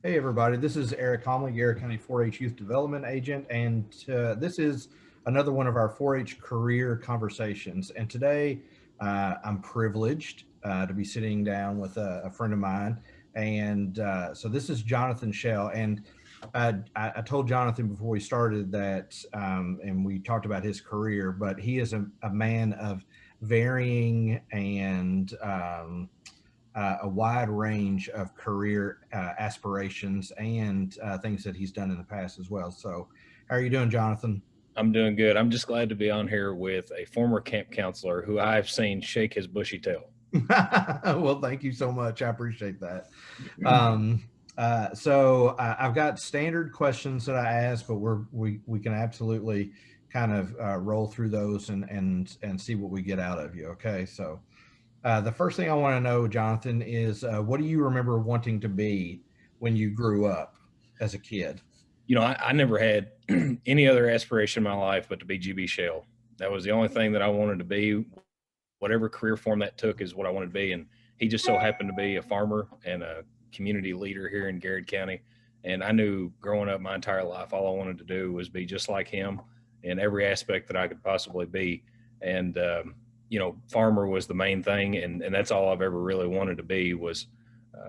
Hey everybody, this is Eric Homley, Garrett County 4-H Youth Development Agent, and this is another one of our 4-H career conversations. And today I'm privileged to be sitting down with a friend of mine. And so this is Jonathan Shell. And I told Jonathan before we started that, and we talked about his career, but he is a man of varying and a wide range of career aspirations and things that he's done in the past as well. So, how are you doing, Jonathan? I'm doing good. I'm just glad to be on here with a former camp counselor who I've seen shake his bushy tail. Well, thank you so much. I appreciate that. So I've got standard questions that I ask, but we can absolutely kind of roll through those and see what we get out of you. Okay, so the first thing I want to know, Jonathan, is what do you remember wanting to be when you grew up as a kid? I never had any other aspiration in my life but to be GB Shell. That was the only thing that I wanted to be. Whatever career form that took is what I wanted to be. And he just so happened to be a farmer and a community leader here in Garrett County. And I knew growing up my entire life, all I wanted to do was be just like him in every aspect that I could possibly be. And, farmer was the main thing. And that's all I've ever really wanted to be was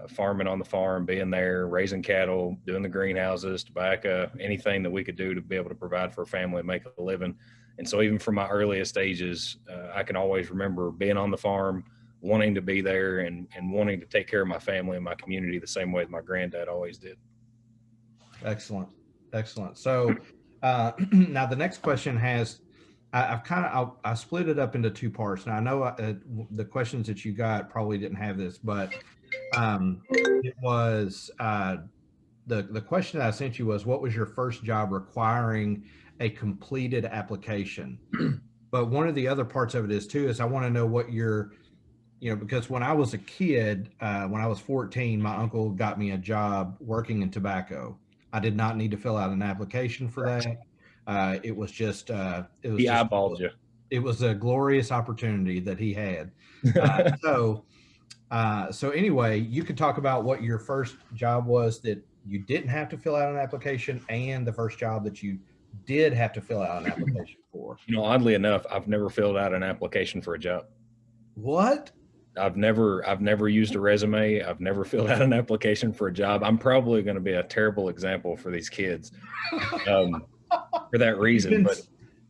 farming on the farm, being there, raising cattle, doing the greenhouses, tobacco, anything that we could do to be able to provide for a family and make a living. And so even from my earliest ages, I can always remember being on the farm, wanting to be there and wanting to take care of my family and my community the same way that my granddad always did. Excellent, excellent. So now the next question has I split it up into two parts. Now I know the questions that you got probably didn't have this, but it was the question that I sent you was, what was your first job requiring a completed application? But one of the other parts of it is too, is I want to know what your, because when I was a kid, when I was 14, my uncle got me a job working in tobacco. I did not need to fill out an application for that. It was just, He eyeballed you. it was a glorious opportunity that he had. So anyway, you could talk about what your first job was that you didn't have to fill out an application, and the first job that you did have to fill out an application for. Oddly enough, I've never filled out an application for a job. What? I've never used a resume. I've never filled out an application for a job. I'm probably going to be a terrible example for these kids for that reason.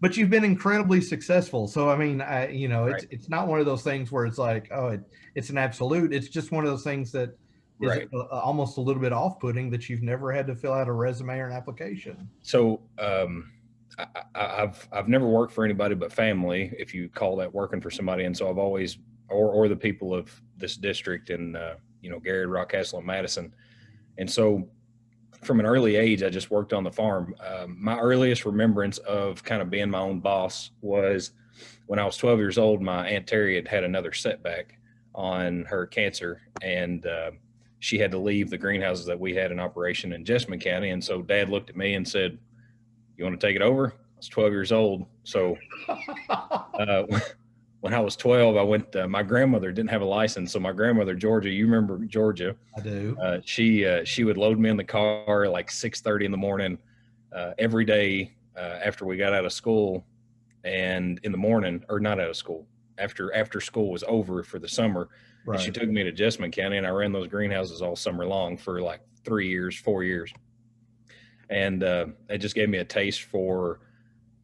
But you've been incredibly successful. So, I mean, Right. it's not one of those things where it's like, oh, it's an absolute. It's just one of those things that is Right. almost a little bit off-putting that you've never had to fill out a resume or an application. So I've never worked for anybody but family, if you call that working for somebody. And so I've always, or the people of this district in, Garrett, Rockcastle, and Madison. And so from an early age, I just worked on the farm. My earliest remembrance of kind of being my own boss was when I was 12 years old. My Aunt Terry had another setback on her cancer, and she had to leave the greenhouses that we had in operation in Jessamine County. And so Dad looked at me and said, "You want to take it over?" I was 12 years old. So when I was 12, I went, my grandmother didn't have a license. So my grandmother, Georgia, you remember Georgia? I do. She would load me in the car like 6:30 in the morning every day after we got out of school, and in the morning, or not out of school, after school was over for the summer. Right. And she took me to Jessamine County, and I ran those greenhouses all summer long for like 3 years, 4 years. And it just gave me a taste for,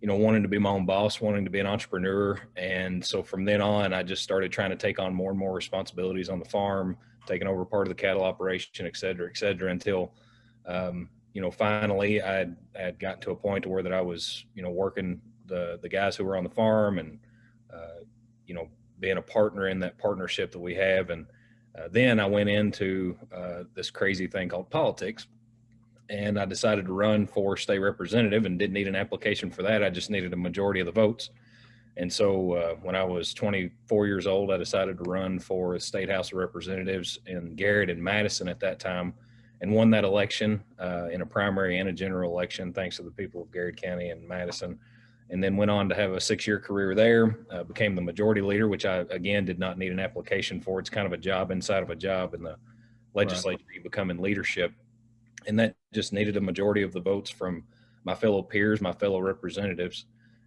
wanting to be my own boss, wanting to be an entrepreneur. And so from then on, I just started trying to take on more and more responsibilities on the farm, taking over part of the cattle operation, et cetera, until, finally I had gotten to a point to where that I was, working the guys who were on the farm and, being a partner in that partnership that we have. And then I went into this crazy thing called politics. And I decided to run for state representative and didn't need an application for that. I just needed a majority of the votes. And so when I was 24 years old, I decided to run for the State House of Representatives in Garrett and Madison at that time, and won that election in a primary and a general election, thanks to the people of Garrett County and Madison. And then went on to have a 6-year career there, became the majority leader, which I, again, did not need an application for. It's kind of a job inside of a job in the legislature. Right. You become in leadership. and that just needed a majority of the votes from my fellow peers, my fellow representatives.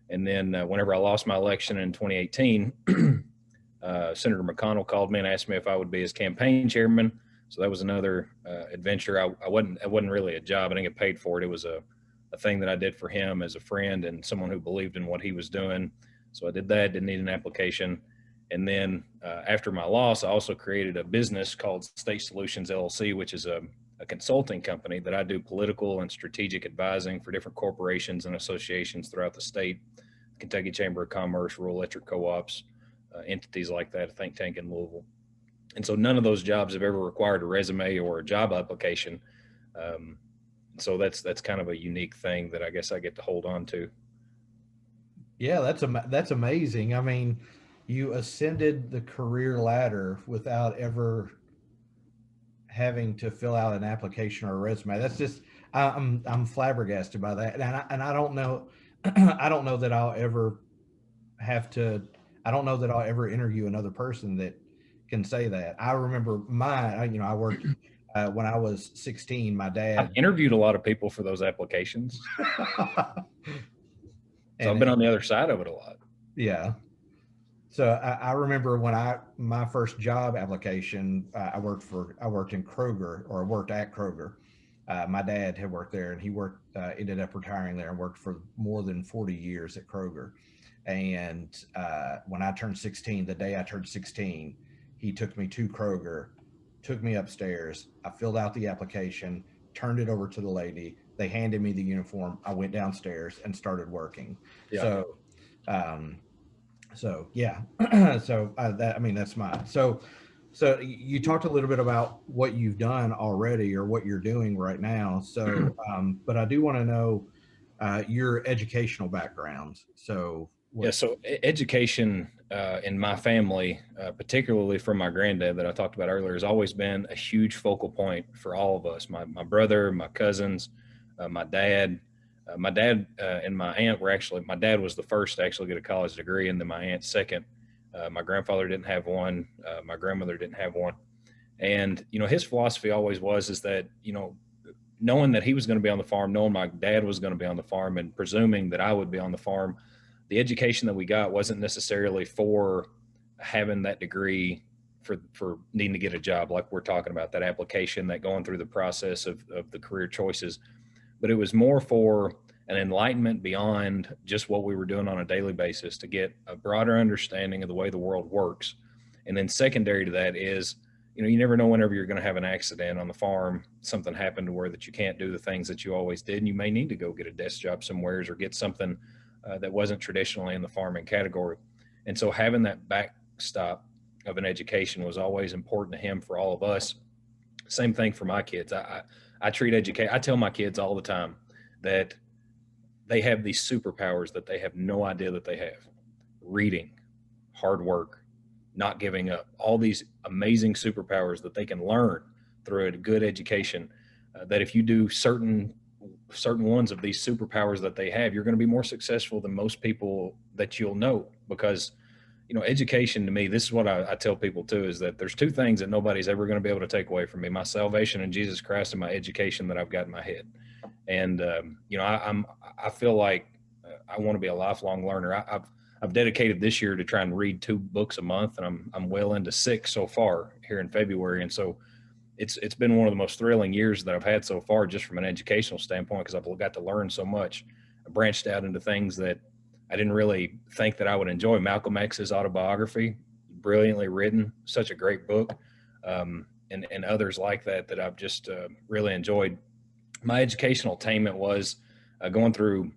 And then whenever I lost my election in 2018, Senator McConnell called me and asked me if I would be his campaign chairman. So that was another adventure. It wasn't really a job. I didn't get paid for it. It was a thing that I did for him as a friend and someone who believed in what he was doing. So I did that. Didn't need an application. And then after my loss, I also created a business called State Solutions LLC, which is a consulting company that I do political and strategic advising for different corporations and associations throughout the state, Kentucky Chamber of Commerce, rural electric co-ops, entities like that, a think tank in Louisville. And so none of those jobs have ever required a resume or a job application. So that's kind of a unique thing that I guess I get to hold on to. Yeah, that's amazing. I mean, you ascended the career ladder without ever having to fill out an application or a resume. That's just I'm flabbergasted by that, and I don't know I don't know that I'll ever have to. I don't know that I'll ever interview another person that can say that. I remember I worked when I was 16. My I've dad, interviewed a lot of people for those applications. So I've been and on the other side of it a lot. yeah. So I remember when my first job application, I worked in Kroger, or I worked at Kroger. My dad had worked there, and he ended up retiring there and worked for more than 40 years at Kroger. And when I turned 16, the day I turned 16, he took me to Kroger, took me upstairs. I filled out the application, turned it over to the lady. They handed me the uniform. I went downstairs and started working. Yeah. Um, so yeah, that's mine. So you talked a little bit about what you've done already or what you're doing right now. So, but I do want to know your educational background. So Yeah, so education in my family, particularly from my granddad that I talked about earlier, has always been a huge focal point for all of us. My brother, my cousins, my dad. My dad and my aunt were actually, my dad was the first to actually get a college degree, and then my aunt second. My grandfather didn't have one. My grandmother didn't have one. And, his philosophy always was is that, knowing that he was going to be on the farm, knowing my dad was going to be on the farm, and presuming that I would be on the farm, the education that we got wasn't necessarily for having that degree for needing to get a job, like we're talking about, that application, that going through the process of the career choices. But it was more for an enlightenment beyond just what we were doing on a daily basis, to get a broader understanding of the way the world works. And then secondary to that is, you never know whenever you're going to have an accident on the farm, something happened to where that you can't do the things that you always did, and you may need to go get a desk job somewheres or get something that wasn't traditionally in the farming category. And so having that backstop of an education was always important to him, for all of us. Same thing for my kids. I treat education, I tell my kids all the time that they have these superpowers that they have no idea that they have: reading, hard work, not giving up, all these amazing superpowers that they can learn through a good education. That if you do certain ones of these superpowers that they have, you're going to be more successful than most people that you'll know. Because education, to me, this is what I tell people too, is that there's two things that nobody's ever going to be able to take away from me: my salvation in Jesus Christ, and my education that I've got in my head. And I feel like I want to be a lifelong learner. I've dedicated this year to try and read 2 books a month, and I'm well into 6 so far here in February. And so it's been one of the most thrilling years that I've had so far, just from an educational standpoint, because I've got to learn so much. I branched out into things that I didn't really think that I would enjoy. Malcolm X's autobiography, brilliantly written, such a great book, and others like that I've just really enjoyed. My educational attainment was going through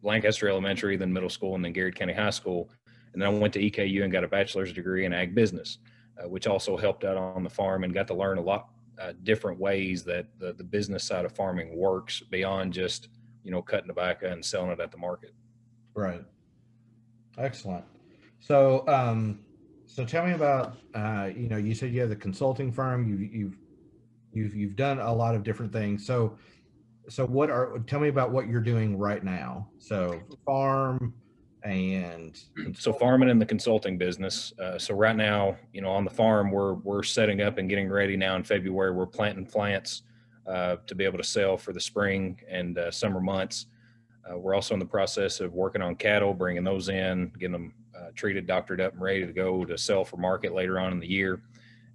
Lancaster Elementary, then middle school, and then Garrett County High School. And then I went to EKU and got a bachelor's degree in ag business, which also helped out on the farm, and got to learn a lot different ways that the business side of farming works beyond just, cutting tobacco and selling it at the market. Right. Excellent. So, so tell me about, you said you have the consulting firm. You've done a lot of different things. So tell me about what you're doing right now. So farm and so farming and the consulting business. So right now, on the farm, we're setting up and getting ready now in February. We're planting plants to be able to sell for the spring and summer months. We're also in the process of working on cattle, bringing those in, getting them treated, doctored up, and ready to go to sell for market later on in the year.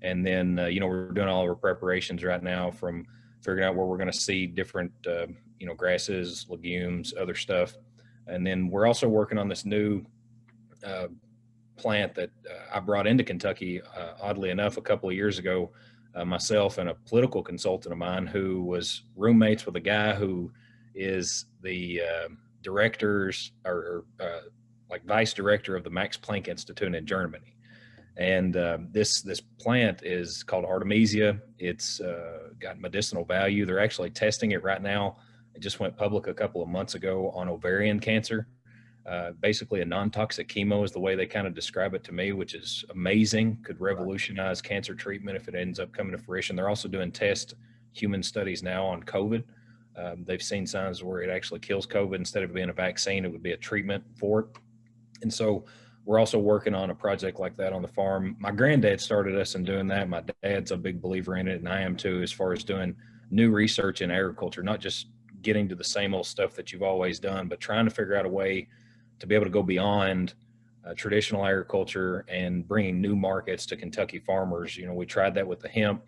And then, we're doing all of our preparations right now, from figuring out where we're going to seed different, grasses, legumes, other stuff. And then we're also working on this new uh, plant that I brought into Kentucky, oddly enough, a couple of years ago. Myself and a political consultant of mine who was roommates with a guy who is the directors or like vice director of the Max Planck Institute in Germany. And this plant is called Artemisia. It's got medicinal value. They're actually testing it right now. It just went public a couple of months ago on ovarian cancer. Basically, a non-toxic chemo is the way they kind of describe it to me, which is amazing. Could revolutionize cancer treatment if it ends up coming to fruition. They're also doing test human studies now on COVID. They've seen signs where it actually kills COVID. Instead of being a vaccine, it would be a treatment for it. And so we're also working on a project like that on the farm. My granddad started us in doing that. My dad's a big believer in it, and I am too, as far as doing new research in agriculture, not just getting to the same old stuff that you've always done, but trying to figure out a way to be able to go beyond traditional agriculture and bringing new markets to Kentucky farmers. We tried that with the hemp,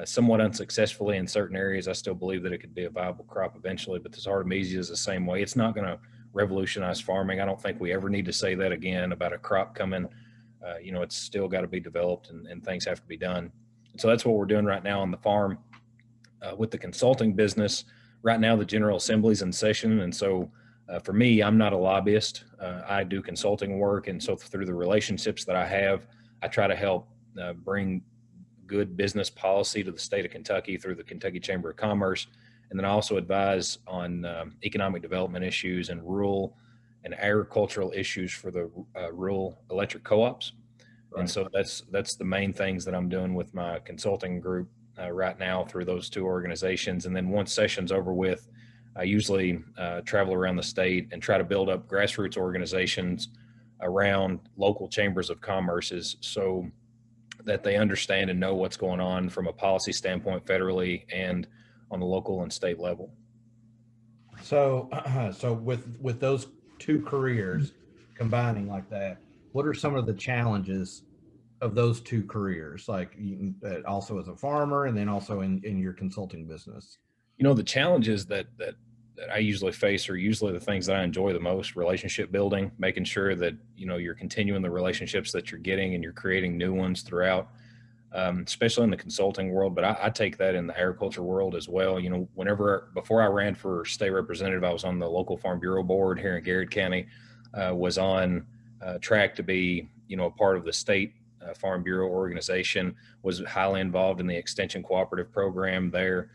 somewhat unsuccessfully in certain areas. I still believe that it could be a viable crop eventually, but this Artemisia is the same way. It's not going to revolutionize farming. I don't think we ever need to say that again about a crop coming. It's still got to be developed, and things have to be done. So that's what we're doing right now on the farm. With the consulting business, right now the General Assembly's in session, and so for me, I'm not a lobbyist. I do consulting work, and so through the relationships that I have, I try to help bring good business policy to the state of Kentucky through the Kentucky Chamber of Commerce. And then I also advise on economic development issues and rural and agricultural issues for the rural electric co-ops. Right. And so that's the main things that I'm doing with my consulting group right now through those two organizations. And then once session's over with, I usually travel around the state and try to build up grassroots organizations around local chambers of commerces so that they understand and know what's going on from a policy standpoint federally and on the local and state level. So, so with those two careers combining like that, what are some of the challenges of those two careers? Like also as a farmer, and then also in your consulting business. The challenges that I usually face are usually the things that I enjoy the most: relationship building, making sure that you're continuing the relationships that you're getting and you're creating new ones throughout. Especially in the consulting world, but I take that in the agriculture world as well. Before I ran for state representative, I was on the local farm bureau board here in Garrett County, was on track to be, a part of the state farm bureau organization, was highly involved in the extension cooperative program there,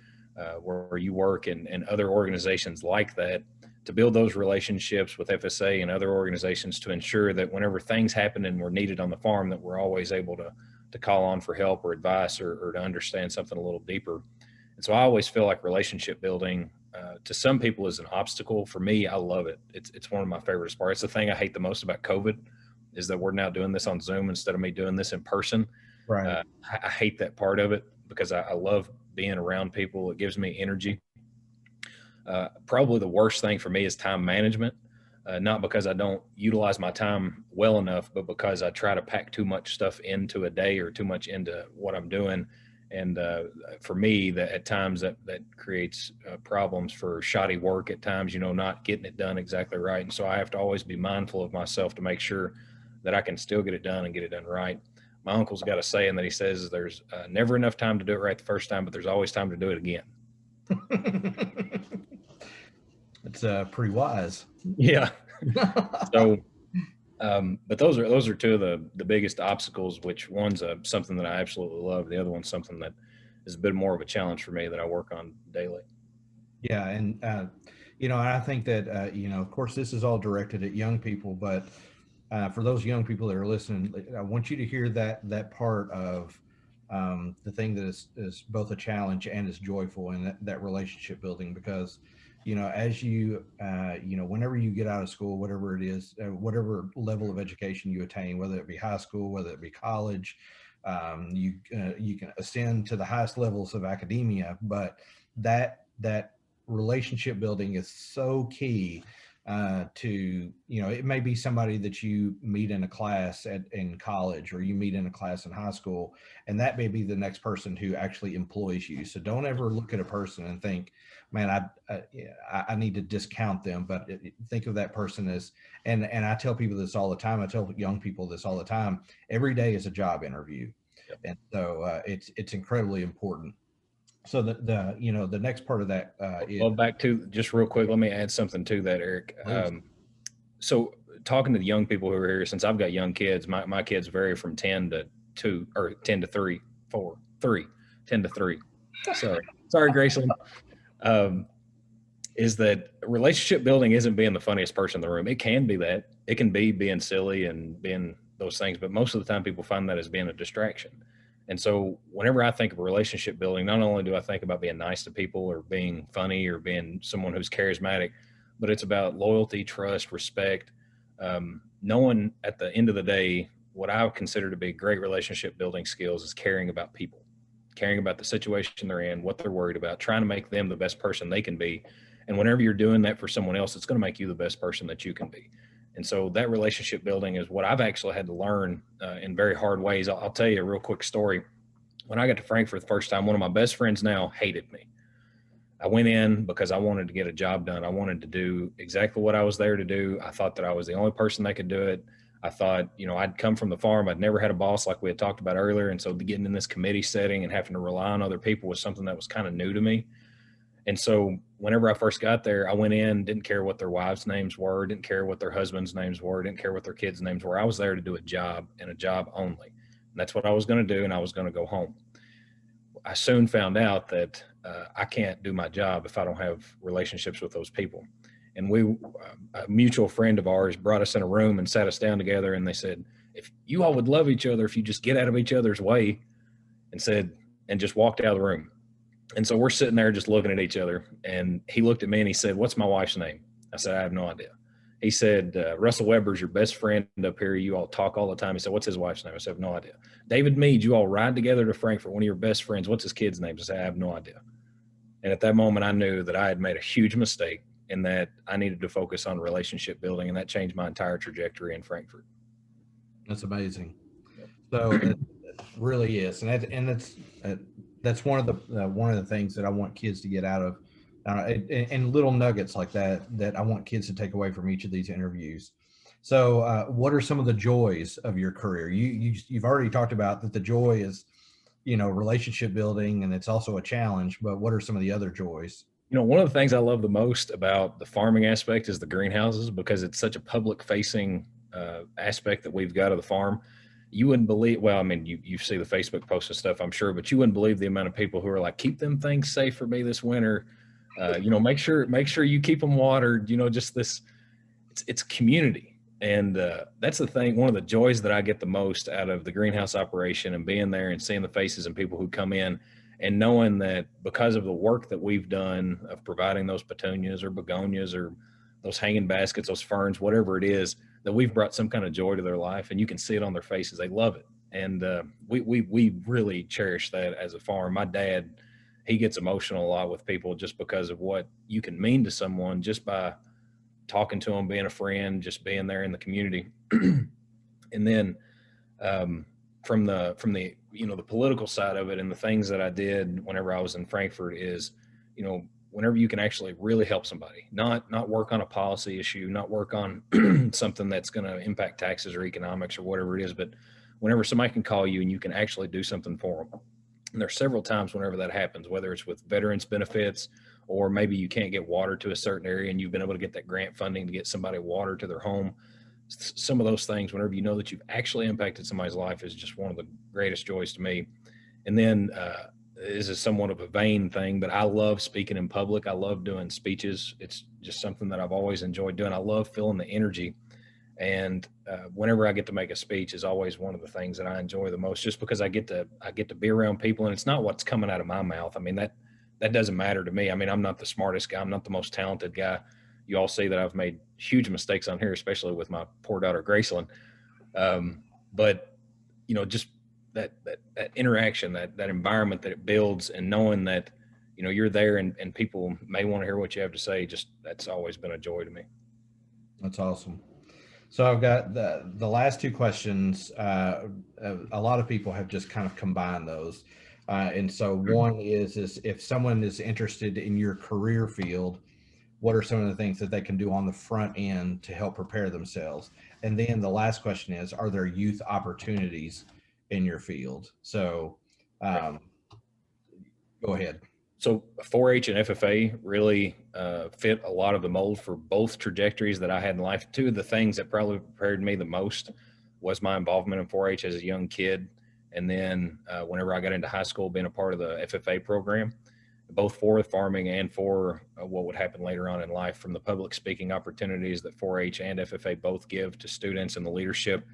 where you work, and other organizations like that, to build those relationships with FSA and other organizations to ensure that whenever things happen and we're needed on the farm, that we're always able to call on for help or advice or to understand something a little deeper. And so I always feel like relationship building to some people is an obstacle. For me, I love it. It's one of my favorite parts. It's the thing I hate the most about COVID, is that we're now doing this on Zoom instead of me doing this in person. Right. I hate that part of it because I love being around people. It gives me energy. Probably the worst thing for me is time management. Not because I don't utilize my time well enough, but because I try to pack too much stuff into a day or too much into what I'm doing. And for me, that at times that creates problems for shoddy work at times, not getting it done exactly right. And so I have to always be mindful of myself to make sure that I can still get it done and get it done right. My uncle's got a saying that he says there's never enough time to do it right the first time, but there's always time to do it again. It's pretty wise. Yeah. So, but those are two of the biggest obstacles, which one's something that I absolutely love. The other one's something that is a bit more of a challenge for me that I work on daily. Yeah. And, I think that, of course, this is all directed at young people, but for those young people that are listening, I want you to hear that part of the thing that is both a challenge and is joyful, and that relationship building, because as whenever you get out of school, whatever it is, whatever level of education you attain, whether it be high school, whether it be college, you can ascend to the highest levels of academia, but that relationship building is so key to, it may be somebody that you meet in a class in college, or you meet in a class in high school, and that may be the next person who actually employs you. So don't ever look at a person and think, man, I need to discount them, but think of that person as, and I tell people this all the time. I tell young people this all the time. Every day is a job interview. Yep. And so it's incredibly important. So the next part of that is, Well, back to just real quick, let me add something to that, Eric. please. So talking to the young people who are here, since I've got young kids, my kids vary from 10 to 2 or 10 to 3, 4, 3, 10 to 3. Sorry, Graceland. Um, is that relationship building isn't being the funniest person in the room. It can be that. It can be being silly and being those things, but most of the time people find that as being a distraction. And so whenever I think of relationship building, not only do I think about being nice to people or being funny or being someone who's charismatic, but it's about loyalty, trust, respect. Knowing at the end of the day, what I consider to be great relationship building skills is caring about people, caring about the situation they're in, what they're worried about, trying to make them the best person they can be. And whenever you're doing that for someone else, it's going to make you the best person that you can be. And so that relationship building is what I've actually had to learn in very hard ways. I'll tell you a real quick story. When I got to Frankfurt the first time, one of my best friends now hated me. I went in because I wanted to get a job done. I wanted to do exactly what I was there to do. I thought that I was the only person that could do it. I thought, I'd come from the farm. I'd never had a boss like we had talked about earlier. And so getting in this committee setting and having to rely on other people was something that was kind of new to me. And so whenever I first got there, I went in, didn't care what their wives' names were, didn't care what their husbands' names were, didn't care what their kids' names were. I was there to do a job and a job only. And that's what I was going to do, and I was going to go home. I soon found out that I can't do my job if I don't have relationships with those people. And a mutual friend of ours brought us in a room and sat us down together, and they said, if you all would love each other, if you just get out of each other's way, and just walked out of the room. And so we're sitting there just looking at each other. And he looked at me and he said, what's my wife's name? I said, I have no idea. He said, Russell Weber's your best friend up here. You all talk all the time. He said, what's his wife's name? I said, I have no idea. David Mead, you all ride together to Frankfurt, one of your best friends. What's his kid's name? I said, I have no idea. And at that moment, I knew that I had made a huge mistake and that I needed to focus on relationship building. And that changed my entire trajectory in Frankfurt. That's amazing. So it really is. That's one of the things that I want kids to get out of, and little nuggets like that I want kids to take away from each of these interviews. So, what are some of the joys of your career? You've already talked about that the joy is, relationship building, and it's also a challenge. But what are some of the other joys? One of the things I love the most about the farming aspect is the greenhouses, because it's such a public facing aspect that we've got of the farm. You wouldn't believe, well, I mean, you see the Facebook posts and stuff, I'm sure, but you wouldn't believe the amount of people who are like, keep them things safe for me this winter. Make sure you keep them watered, just this, it's community. And that's the thing. One of the joys that I get the most out of the greenhouse operation and being there and seeing the faces and people who come in and knowing that because of the work that we've done of providing those petunias or begonias or those hanging baskets, those ferns, whatever it is, that we've brought some kind of joy to their life, and you can see it on their faces. They love it. And we really cherish that as a farm. My dad, he gets emotional a lot with people just because of what you can mean to someone just by talking to them, being a friend, just being there in the community. And then from the the political side of it and the things that I did whenever I was in Frankfurt is, whenever you can actually really help somebody, not work on a policy issue, not work on something that's going to impact taxes or economics or whatever it is, but whenever somebody can call you and you can actually do something for them. And there's several times whenever that happens, whether it's with veterans benefits, or maybe you can't get water to a certain area and you've been able to get that grant funding to get somebody water to their home. Some of those things, whenever you know that you've actually impacted somebody's life, is just one of the greatest joys to me. And then this is somewhat of a vain thing, but I love speaking in public. I love doing speeches. It's just something that I've always enjoyed doing. I love feeling the energy. And whenever I get to make a speech is always one of the things that I enjoy the most, just because I get to be around people, and it's not what's coming out of my mouth. I mean, that doesn't matter to me. I mean, I'm not the smartest guy. I'm not the most talented guy. You all see that I've made huge mistakes on here, especially with my poor daughter, Graceland. But just that interaction, that environment that it builds, and knowing that, you're there and people may want to hear what you have to say. Just that's always been a joy to me. That's awesome. So I've got the last two questions. A lot of people have just kind of combined those, and so one is if someone is interested in your career field, what are some of the things that they can do on the front end to help prepare themselves? And then the last question is, are there youth opportunities in your field? So Right. um, go ahead. So 4-H and FFA really fit a lot of the mold for both trajectories that I had in life. Two of the things that probably prepared me the most was my involvement in 4-H as a young kid, and then whenever I got into high school, being a part of the FFA program, both for farming and for what would happen later on in life, from the public speaking opportunities that 4-H and FFA both give to students, and the leadership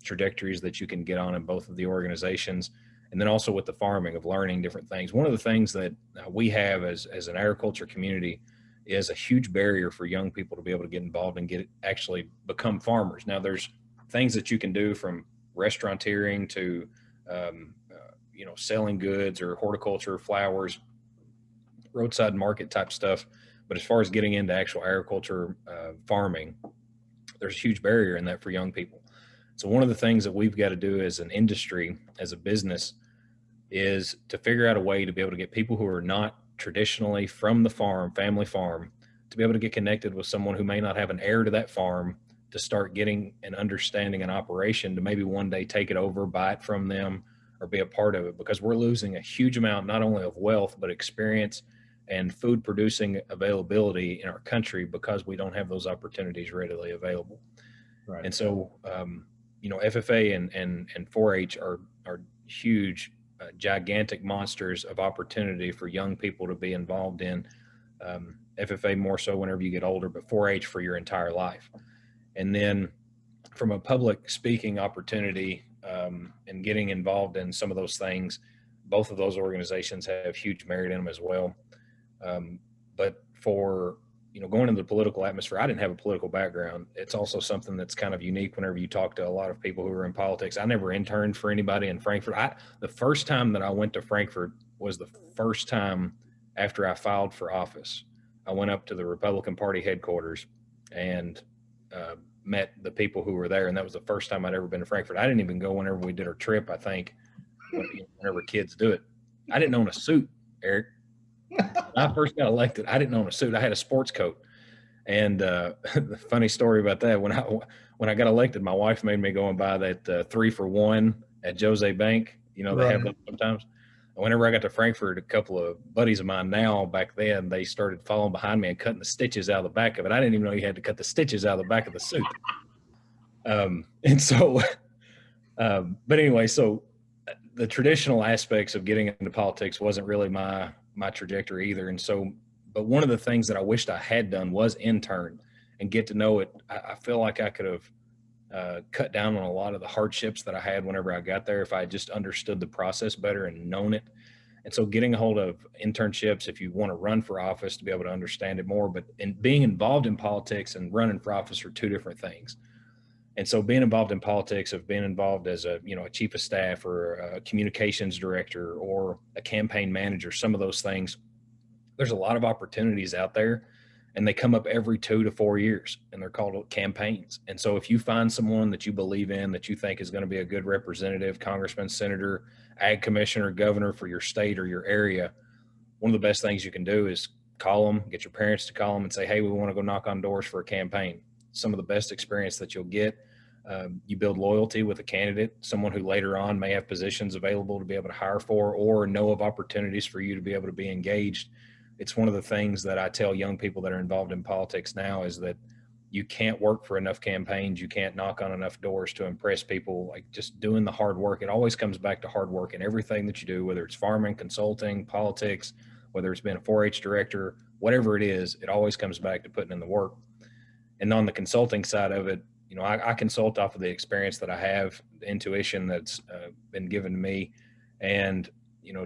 trajectories that you can get on in both of the organizations. And then also with the farming, of learning different things. One of the things that we have as an agriculture community is a huge barrier for young people to be able to get involved and actually become farmers. Now, there's things that you can do, from restaurateuring to selling goods or horticulture, flowers, roadside market type stuff. But as far as getting into actual agriculture, farming, there's a huge barrier in that for young people. So one of the things that we've got to do as an industry, as a business, is to figure out a way to be able to get people who are not traditionally from the farm, family farm, to be able to get connected with someone who may not have an heir to that farm, to start getting an understanding and operation, to maybe one day take it over, buy it from them, or be a part of it. Because we're losing a huge amount, not only of wealth, but experience and food producing availability in our country, because we don't have those opportunities readily available. Right. And so, FFA and 4-H are huge, gigantic monsters of opportunity for young people to be involved in. FFA more so whenever you get older, but 4-H for your entire life. And then from a public speaking opportunity, and getting involved in some of those things, both of those organizations have huge merit in them as well. But for going into the political atmosphere, I didn't have a political background. It's also something that's kind of unique whenever you talk to a lot of people who are in politics. I never interned for anybody in Frankfurt. The first time that I went to Frankfurt was the first time after I filed for office. I went up to the Republican Party headquarters and met the people who were there, and that was the first time I'd ever been to Frankfurt. I didn't even go whenever we did our trip, I think, whenever kids do it. I didn't own a suit, Eric. When I first got elected, I didn't own a suit. I had a sports coat. And the funny story about that, when I got elected, my wife made me go and buy that 3-for-1 at Jose Bank. They Right. have those sometimes. And whenever I got to Frankfurt, a couple of buddies of mine now, back then, they started following behind me and cutting the stitches out of the back of it. I didn't even know you had to cut the stitches out of the back of the suit. And so, but anyway, so the traditional aspects of getting into politics wasn't really my trajectory either. And so, but one of the things that I wished I had done was intern and get to know it. I feel like I could have cut down on a lot of the hardships that I had whenever I got there if I just understood the process better and known it. And so getting a hold of internships, if you want to run for office, to be able to understand it more, but in being involved in politics and running for office are two different things. And so being involved in politics, of being involved as a chief of staff or a communications director or a campaign manager, some of those things, there's a lot of opportunities out there, and they come up every 2 to 4 years, and they're called campaigns. And so if you find someone that you believe in, that you think is going to be a good representative, congressman, senator, ag commissioner, governor for your state or your area, one of the best things you can do is call them, get your parents to call them and say, hey, we want to go knock on doors for a campaign. Some of the best experience that you'll get. You build loyalty with a candidate, someone who later on may have positions available to be able to hire for, or know of opportunities for you to be able to be engaged. It's one of the things that I tell young people that are involved in politics now, is that you can't work for enough campaigns. You can't knock on enough doors to impress people. Like, just doing the hard work. It always comes back to hard work in everything that you do, whether it's farming, consulting, politics, whether it's being a 4-H director, whatever it is, it always comes back to putting in the work. And on the consulting side of it, I consult off of the experience that I have, the intuition that's been given to me, and,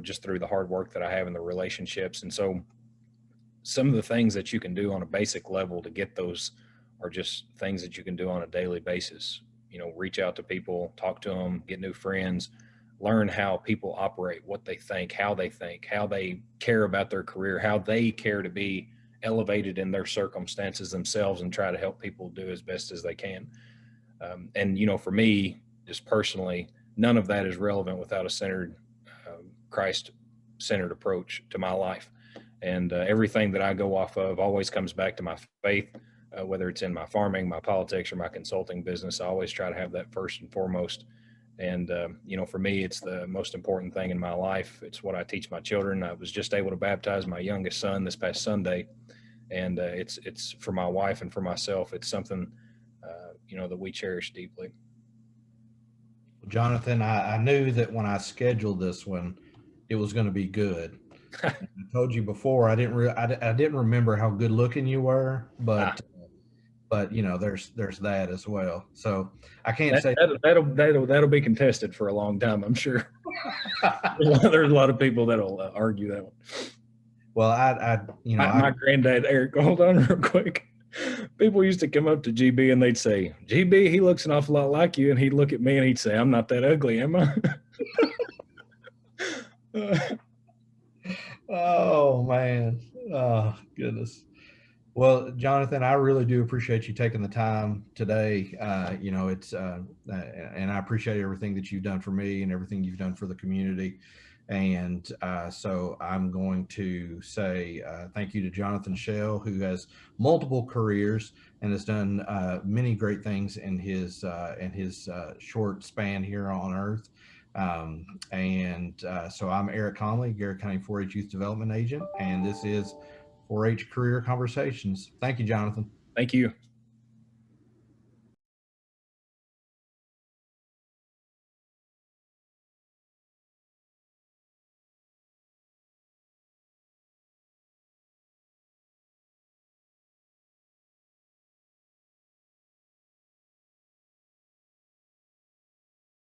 just through the hard work that I have in the relationships. And so some of the things that you can do on a basic level to get those are just things that you can do on a daily basis. Reach out to people, talk to them, get new friends, learn how people operate, what they think, how they care about their career, how they care to be elevated in their circumstances themselves, and try to help people do as best as they can. And for me, just personally, none of that is relevant without a centered, Christ-centered approach to my life. And everything that I go off of always comes back to my faith, whether it's in my farming, my politics, or my consulting business. I always try to have that first and foremost. And for me, it's the most important thing in my life. It's what I teach my children. I was just able to baptize my youngest son this past Sunday, and it's for my wife and for myself. It's something that we cherish deeply. Jonathan, I knew that when I scheduled this one, it was going to be good. I told you before I didn't remember how good looking you were, Ah, but there's that as well. So I can't that, say. that'll be contested for a long time, I'm sure. There's a lot of people that'll argue that one. Well, I My granddad, Eric, hold on real quick. People used to come up to GB and they'd say, GB, he looks an awful lot like you. And he'd look at me and he'd say, I'm not that ugly, am I? oh man, oh goodness. Well, Jonathan, I really do appreciate you taking the time today. And I appreciate everything that you've done for me and everything you've done for the community. And so I'm going to say thank you to Jonathan Shell, who has multiple careers and has done many great things in his short span here on Earth. So I'm Eric Conley, Garrett County 4-H Youth Development Agent, and this is 4-H Career Conversations. Thank you, Jonathan. Thank you.